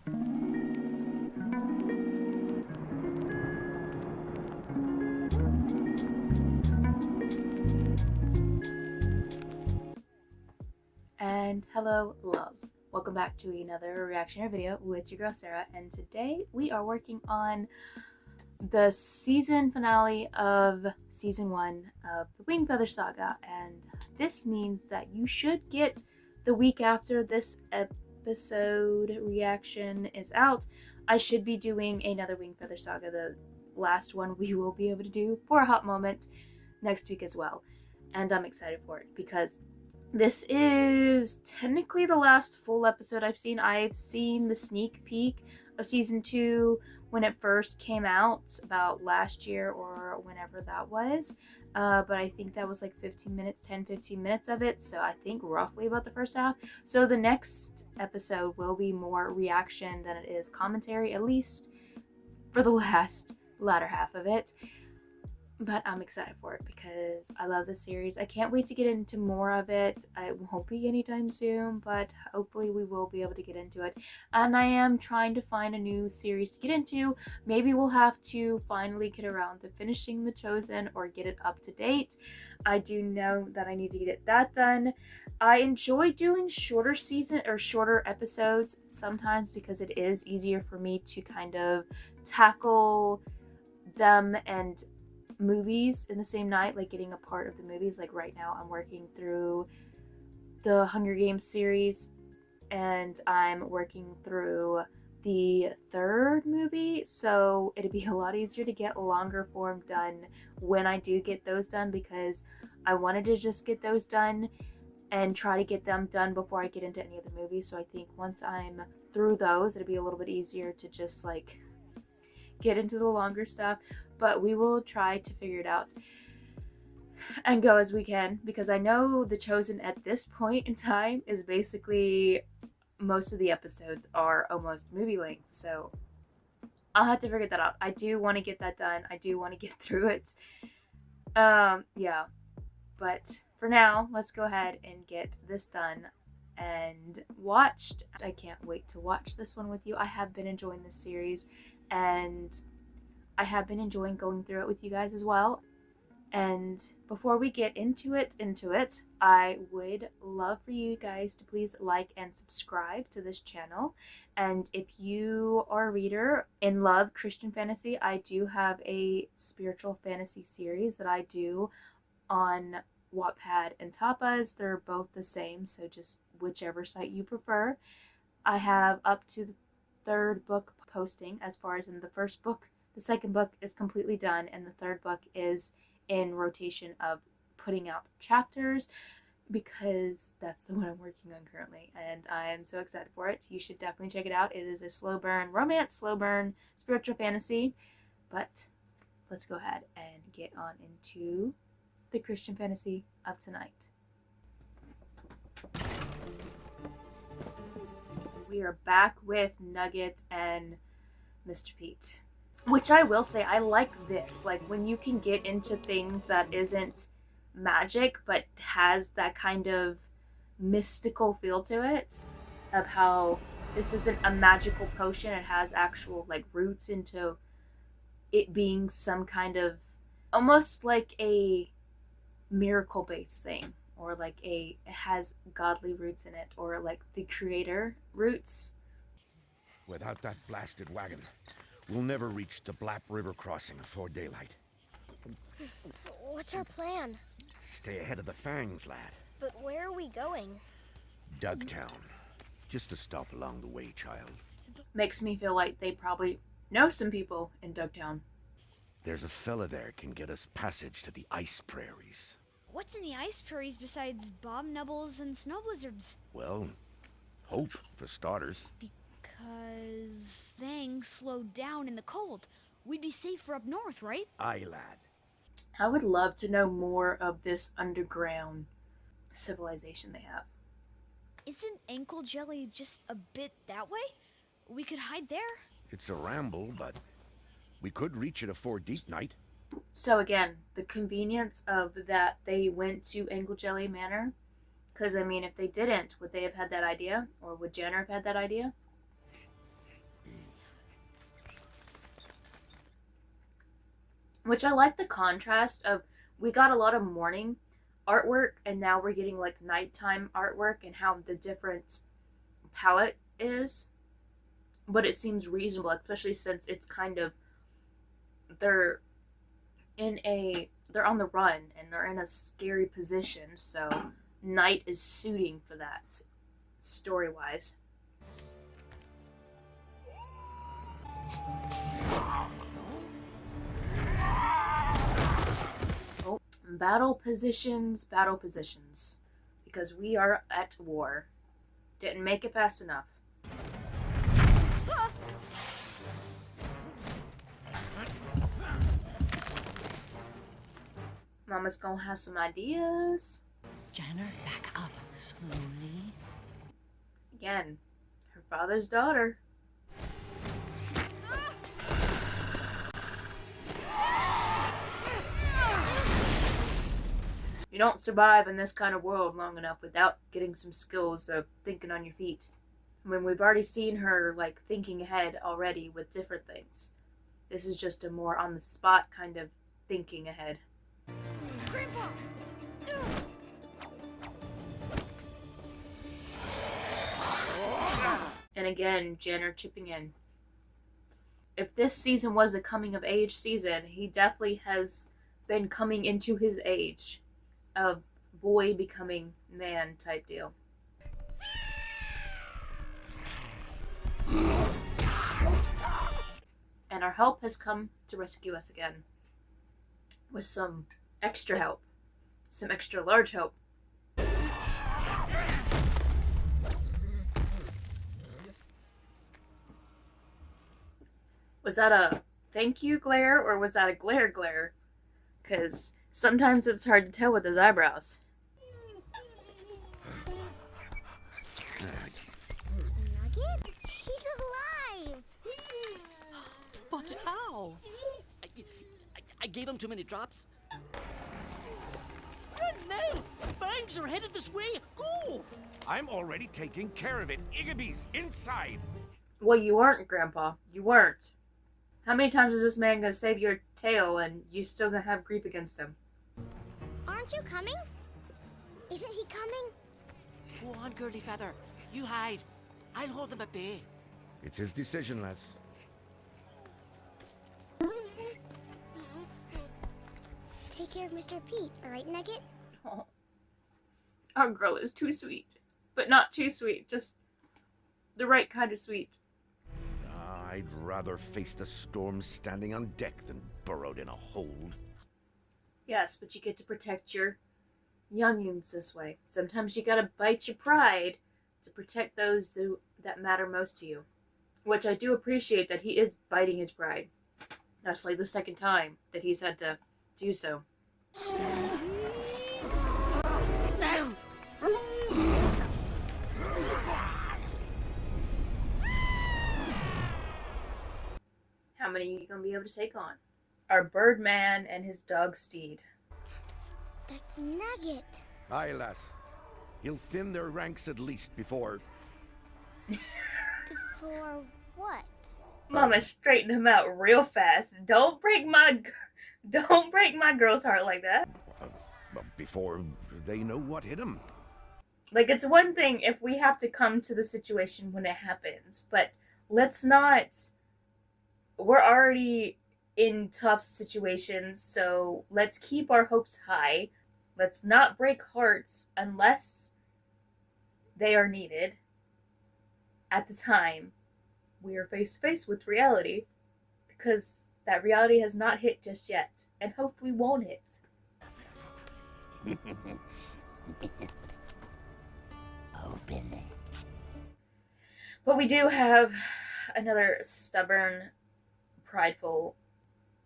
And hello, loves. Welcome back to another reactionary video with your girl Sarah, and today we are working on the season finale of season 1 of the Wingfeather Saga, and this means that you should get the week after this episode reaction is out. I should be doing another Wingfeather Saga, the last one we will be able to do for a hot moment next week as well, and I'm excited for it because this is technically the last full episode I've seen. I've seen the sneak peek of season 2 when it first came out about last year or whenever that was. But I think that was like 15 minutes, 10-15 minutes of it. So I think roughly about the first half. So the next episode will be more reaction than it is commentary, at least for the latter half of it. But I'm excited for it because I love the series. I can't wait to get into more of it. It won't be anytime soon, but hopefully we will be able to get into it. And I am trying to find a new series to get into. Maybe we'll have to finally get around to finishing The Chosen or get it up to date. I do know that I need to get that done. I enjoy doing shorter episodes sometimes because it is easier for me to kind of tackle them and movies in the same night, like getting a part of the movies. Like right now I'm working through the Hunger Games series and I'm working through the third movie, so it'd be a lot easier to get longer form done when I do get those done, because I wanted to just get those done and try to get them done before I get into any of the movies. So I think once I'm through those, it'll be a little bit easier to just like get into the longer stuff. But we will try to figure it out and go as we can, because I know The Chosen at this point in time is basically, most of the episodes are almost movie length, so I'll have to figure that out. I do want to get that done. I do want to get through it. Yeah, but for now, let's go ahead and get this done and watched. I can't wait to watch this one with you. I have been enjoying this series, and I have been enjoying going through it with you guys as well. And before we get into it, I would love for you guys to please like and subscribe to this channel. And if you are a reader and love Christian fantasy, I do have a spiritual fantasy series that I do on Wattpad and Tapas. They're both the same, so just whichever site you prefer. I have up to the third book posting, as far as in the first book. The second book is completely done, and the third book is in rotation of putting out chapters, because that's the one I'm working on currently, and I am so excited for it. You should definitely check it out. It is a slow burn romance, slow burn spiritual fantasy. But let's go ahead and get on into the Christian fantasy of tonight. We are back with Nugget and Mr. Pete. Which I will say, I like this. Like when you can get into things that isn't magic but has that kind of mystical feel to it, of how this isn't a magical potion, it has actual like roots into it being some kind of almost like a miracle based thing, or like it has godly roots in it, or like the creator roots. Without that blasted wagon, we'll never reach the Blap River crossing before daylight. What's our plan? Stay ahead of the Fangs, lad. But where are we going? Dugtown. Just a stop along the way, child. Makes me feel like they probably know some people in Dugtown. There's a fella there can get us passage to the ice prairies. What's in the ice prairies besides bob nubbles and snow blizzards? Well, hope, for starters. Because Fangs slowed down in the cold. We'd be safer up north, right? Aye, lad. I would love to know more of this underground civilization they have. Isn't ankle jelly just a bit that way? We could hide there. It's a ramble, but we could reach it afore deep night. So again, the convenience of that they went to Angle Jelly Manor. Because, I mean, if they didn't, would they have had that idea? Or would Jenner have had that idea? Which I like the contrast of, we got a lot of morning artwork and now we're getting like nighttime artwork, and how the different palette is. But it seems reasonable, especially since it's kind of, they're they're on the run and they're in a scary position, so night is suiting for that story wise. Oh, battle positions, because we are at war. Didn't make it fast enough. Mama's gonna have some ideas. Jenner, back up slowly. Again, her father's daughter. You don't survive in this kind of world long enough without getting some skills of thinking on your feet. I mean, we've already seen her, like, thinking ahead already with different things. This is just a more on-the-spot kind of thinking ahead. Grandpa! And again, Jenner chipping in. If this season was a coming-of-age season, he definitely has been coming into his age. A boy becoming man type deal. And our help has come to rescue us again. With some extra help. Some extra large help. Was that a thank you glare, or was that a glare? Because sometimes it's hard to tell with his eyebrows. Nugget? He's alive! But how? I gave him too many drops. No! Fangs are headed this way! Go! I'm already taking care of it. Iggy's inside. Well, you weren't, Grandpa. You weren't. How many times is this man gonna save your tail and you still gonna have grief against him? Aren't you coming? Isn't he coming? Go on, Girly Feather. You hide. I'll hold them at bay. It's his decision, Les. Take care of Mr. Pete, alright, Nugget? Oh. Our girl is too sweet. But not too sweet, just the right kind of sweet. I'd rather face the storm standing on deck than burrowed in a hold. Yes, but you get to protect your youngins this way. Sometimes you gotta bite your pride to protect those that matter most to you. Which I do appreciate that he is biting his pride. That's like the second time that he's had to do so. No! How many are you gonna be able to take on? Our Birdman and his dog Steed. That's Nugget. Aye, lass. He'll thin their ranks at least before... Before what? Mama straightened him out real fast. Don't break my girl's heart like that. Before they know what hit him. Like, it's one thing if we have to come to the situation when it happens, but let's not... We're already in tough situations, so let's keep our hopes high. Let's not break hearts unless they are needed. At the time, we are face to face with reality, because that reality has not hit just yet, and hopefully won't hit. Open it. But we do have another stubborn, prideful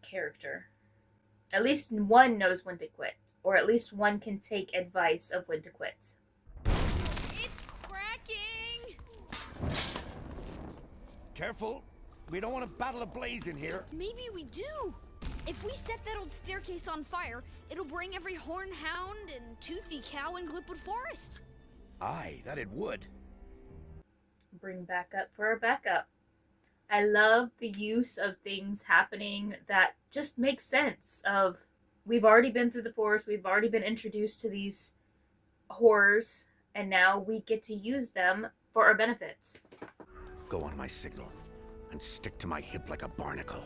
character. At least one knows when to quit, or at least one can take advice of when to quit. It's cracking! Careful. We don't want to battle a blaze in here. Maybe we do. If we set that old staircase on fire, it'll bring every horned hound and toothy cow in Glipwood Forest. Aye, that it would. Bring backup for a backup. I love the use of things happening that just make sense of we've already been through the forest, we've already been introduced to these horrors, and now we get to use them for our benefits. Go on my signal and stick to my hip like a barnacle.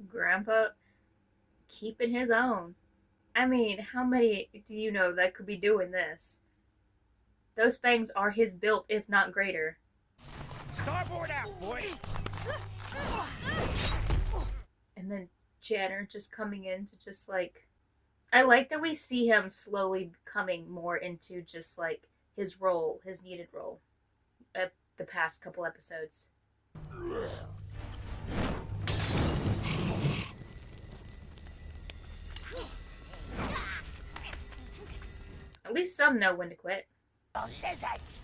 Grandpa keeping his own. I mean, how many do you know that could be doing this? Those fangs are his built, if not greater. Starboard out, boy! And then Janner just coming in to just like... I like that we see him slowly coming more into just like his role, his needed role, at the past couple episodes. At least some know when to quit. Lizards!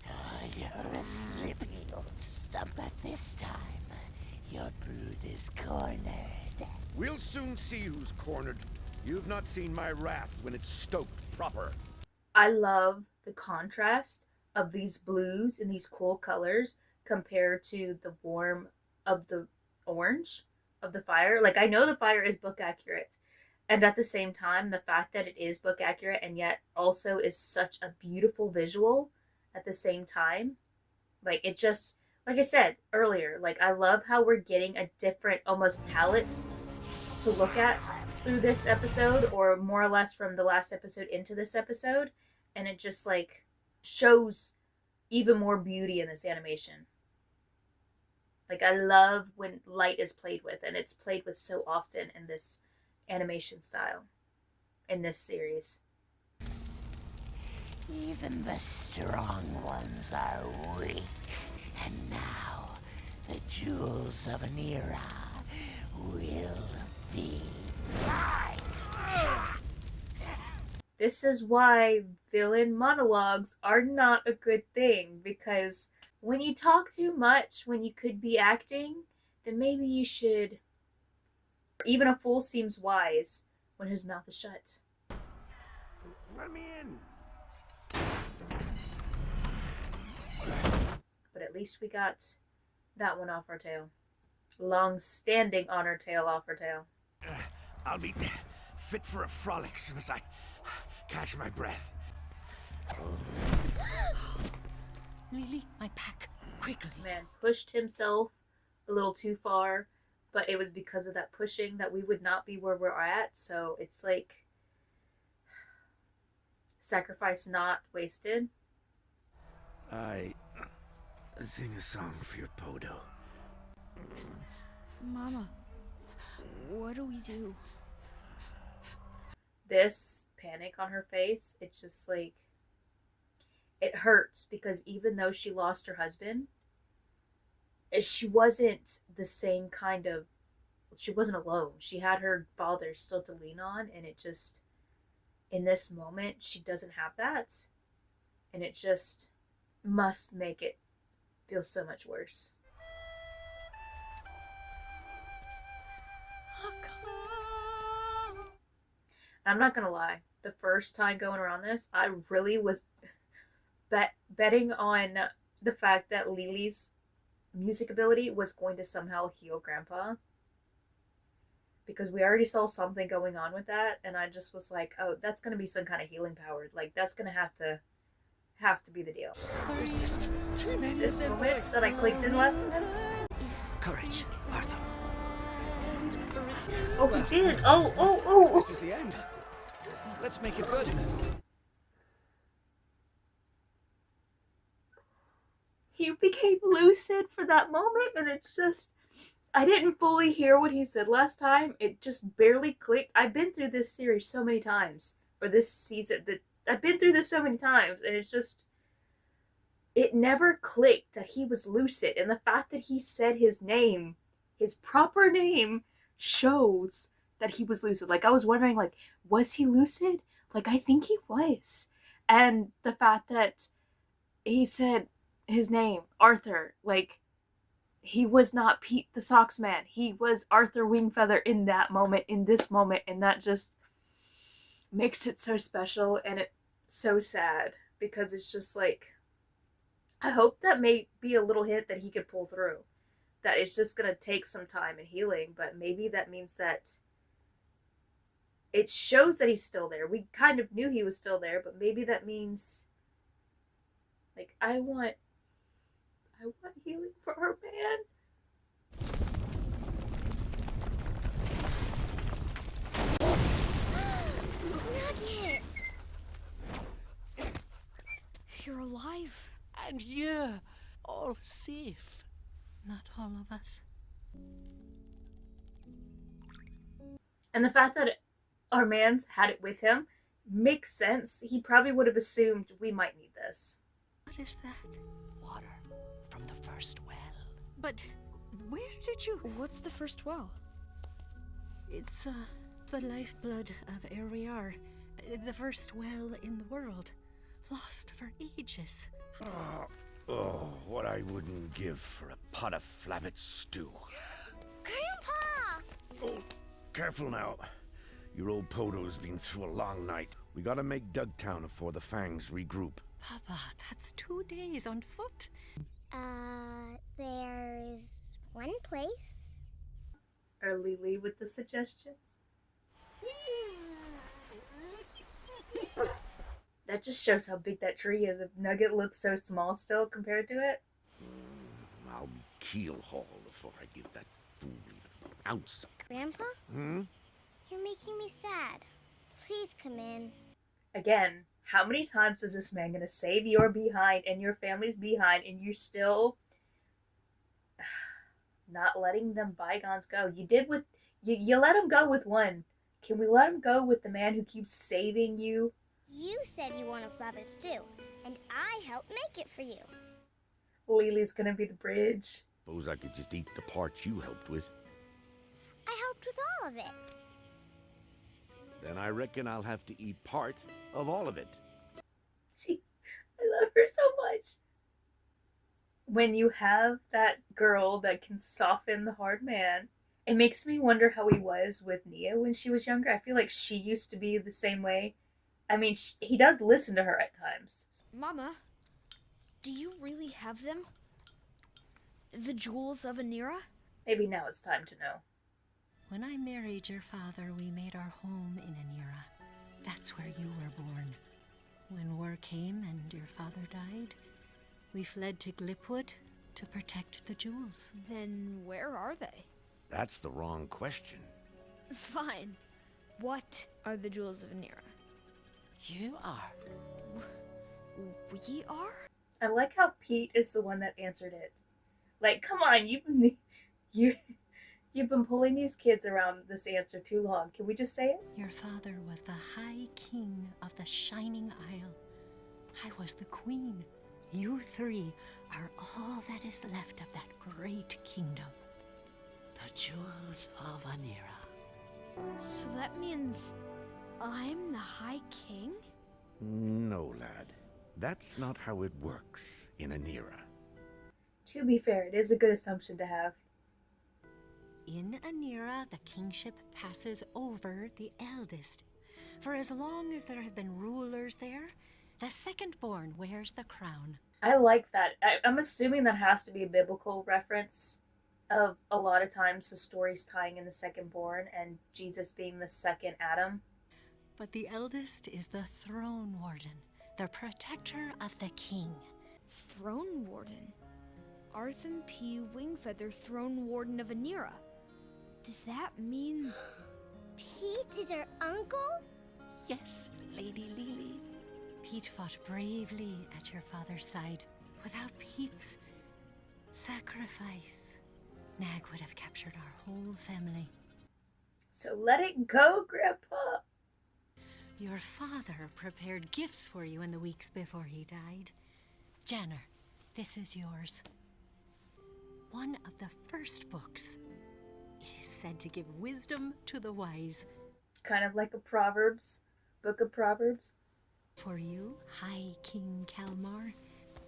Oh, you're a slippy old stump, but this time your brood is cornered. We'll soon see who's cornered. You've not seen my wrath when it's stoked proper. I love the contrast of these blues and these cool colors compared to the warm of the orange of the fire. Like, I know the fire is book accurate, and at the same time, the fact that it is book accurate and yet also is such a beautiful visual at the same time. Like, it just, like I said earlier, like, I love how we're getting a different almost palette to look at through this episode, or more or less from the last episode into this episode, and it just like shows even more beauty in this animation. Like, I love when light is played with, and it's played with so often in this animation style in this series. Even the strong ones are weak. And now, the jewels of an era will be mine. This is why villain monologues are not a good thing, because when you talk too much when you could be acting, then maybe you should... Even a fool seems wise when his mouth is shut. Let me in! But at least we got that one off our tail. Long-standing on our tail off our tail. I'll be fit for a frolic as soon as I catch my breath. Lily, my pack, quickly. Man pushed himself a little too far, but it was because of that pushing that we would not be where we're at. So it's like sacrifice not wasted. I sing a song for your Podo. Mama, what do we do? This panic on her face, it's just like, it hurts because even though she lost her husband, she wasn't the same kind of, she wasn't alone. She had her father still to lean on, and it just, in this moment, she doesn't have that. And it just must make it feel so much worse. I'm not gonna lie, the first time going around this, I really was betting on the fact that Lily's music ability was going to somehow heal Grandpa, because we already saw something going on with that, and I just was like, oh, that's gonna be some kind of healing power. Like, that's gonna have to be the deal. There's just too many This of them. moment that I clicked in last time. Courage, Arthur. Oh, he did. Oh. This is the end. Let's make it good. He became lucid for that moment, and it's just, I didn't fully hear what he said last time. It just barely clicked. I've been through this series so many times, or this season, I've been through this so many times, and it's just, it never clicked that he was lucid, and the fact that he said his name, his proper name, shows that he was lucid. Like, I was wondering, like, was he lucid? Like, I think he was. And the fact that he said his name, Arthur, like, he was not Pete the Socks Man. He was Arthur Wingfeather in that moment, in this moment, and that just, makes it so special, and it's so sad because it's just like, I hope that may be a little hint that he could pull through. That it's just gonna take some time and healing, but maybe that means that it shows that he's still there. We kind of knew he was still there, but maybe that means, like, I want healing for our man. Nugget! You're alive. And you're all safe. Not all of us. And the fact that our man's had it with him makes sense. He probably would have assumed we might need this. What is that? Water from the first well. But where did you... What's the first well? It's, the lifeblood of Ariar. The first well in the world. Lost for ages. Oh, what I wouldn't give for a pot of flabbit stew. Grandpa! Oh, careful now. Your old Podo's been through a long night. We gotta make Dugtown before the Fangs regroup. Papa, that's 2 days on foot. There's one place. Or Lily with the suggestions. That just shows how big that tree is. If Nugget looks so small still compared to it. I'll be keel hauled before I give that fool even an ounce of... Grandpa? Hmm? You're making me sad. Please come in. Again, how many times is this man gonna save your behind and your family's behind, and you're still not letting them bygones go? You did with you let him go with one. Can we let him go with the man who keeps saving you? You said you want a flabbit stew, and I helped make it for you. Lily's gonna be the bridge. Suppose I could just eat the parts you helped with. I helped with all of it. Then I reckon I'll have to eat part of all of it. Jeez, I love her so much. When you have that girl that can soften the hard man, it makes me wonder how he was with Nia when she was younger. I feel like she used to be the same way. I mean, he does listen to her at times. Mama, do you really have them? The jewels of Anira? Maybe now it's time to know. When I married your father, we made our home in Anira. That's where you were born. When war came and your father died, we fled to Glipwood to protect the jewels. Then where are they? That's the wrong question. Fine. What are the jewels of Anira? You are. We are? I like how Pete is the one that answered it. Like, come on, you've been pulling these kids around this answer too long. Can we just say it? Your father was the High King of the Shining Isle. I was the Queen. You three are all that is left of that great kingdom. The jewels of Anira. So that means I'm the High King? No, lad. That's not how it works in Anira. To be fair, it is a good assumption to have. In Anira, the kingship passes over the eldest. For as long as there have been rulers there, the second-born wears the crown. I like that. I'm assuming that has to be a biblical reference of a lot of times the stories tying in the second-born and Jesus being the second Adam. But the eldest is the throne warden, the protector of the king. Throne Warden? Arthur P. Wingfeather, Throne Warden of Anira. Does that mean... Pete is her uncle? Yes, Lady Lily. Pete fought bravely at your father's side. Without Pete's sacrifice, Nag would have captured our whole family. So let it go, Grandpa. Your father prepared gifts for you in the weeks before he died. Janner, this is yours. One of the first books. It is said to give wisdom to the wise. Kind of like a Proverbs, Book of Proverbs. For you, High King Kalmar,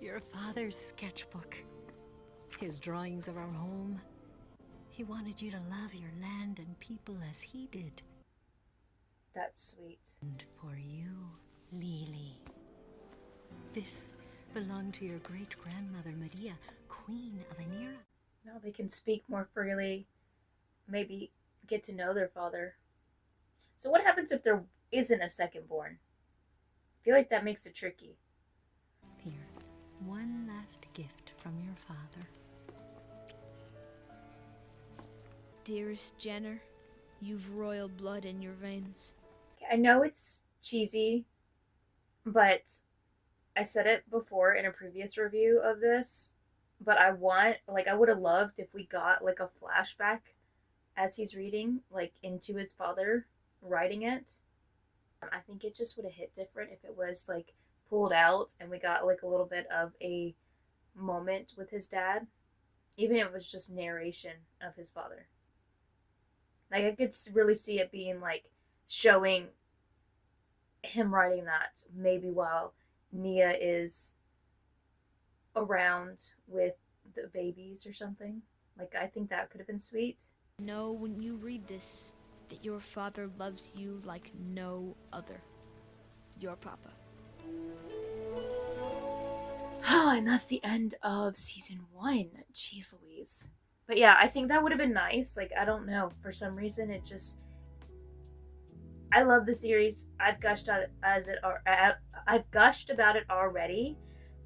your father's sketchbook. His drawings of our home. He wanted you to love your land and people as he did. That's sweet. And for you, Lily. This belonged to your great-grandmother Maria, Queen of Anira. Now they can speak more freely, maybe get to know their father. So what happens if there isn't a second born? I feel like that makes it tricky. Here, one last gift from your father. Dearest Jenner, you've royal blood in your veins. I know it's cheesy, but I said it before in a previous review of this, but I would have loved if we got like a flashback as he's reading, like into his father writing it. I think it just would have hit different if it was like pulled out and we got like a little bit of a moment with his dad, even if it was just narration of his father. Like I could really see it being like showing him writing that maybe while Nia is around with the babies or something. Like I think that could have been sweet. Know when you read this that your father loves you like no other. Your papa. And that's the end of season 1. Jeez Louise. But yeah, I think that would have been nice. Like, I don't know. For some reason, it just... I love the series. I've gushed about it already.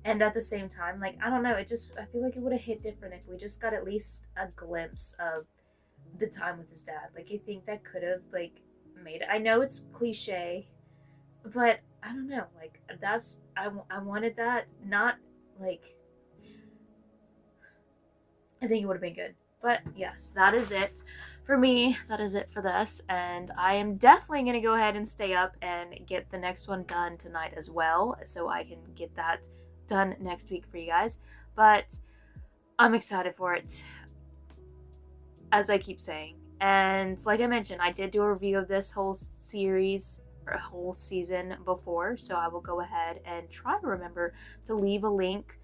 And at the same time, like, I don't know. I feel like it would have hit different if we just got at least a glimpse of the time with his dad. Like, I think that could have, like, made it. I know it's cliche, but I don't know. Like, I wanted that. Not, like... I think it would have been good. But yes, that is it for me. That is it for this. And I am definitely going to go ahead and stay up and get the next one done tonight as well, so I can get that done next week for you guys. But I'm excited for it, as I keep saying. And like I mentioned, I did do a review of this whole series or a whole season before, so I will go ahead and try to remember to leave a link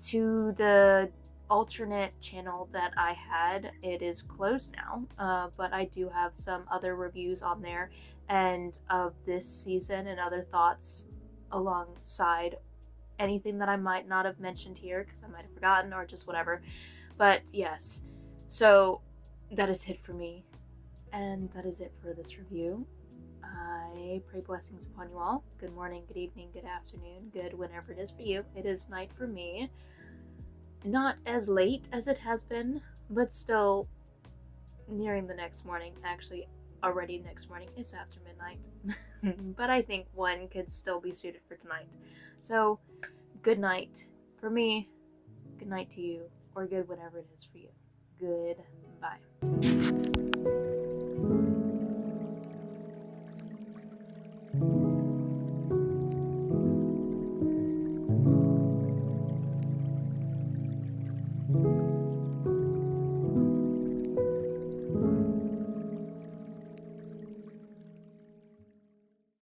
to the alternate channel that I had. It is closed now, but I do have some other reviews on there and of this season and other thoughts alongside anything that I might not have mentioned here because I might have forgotten or just whatever. But yes, so that is it for me, and that is it for this review. I pray blessings upon you all. Good morning, good evening, good afternoon, good whenever it is for you. It is night for me. Not as late as it has been, but still nearing the next morning. Actually, already next morning. It's after midnight. But I think one could still be suited for tonight. So, good night for me. Good night to you. Or good whatever it is for you. Goodbye.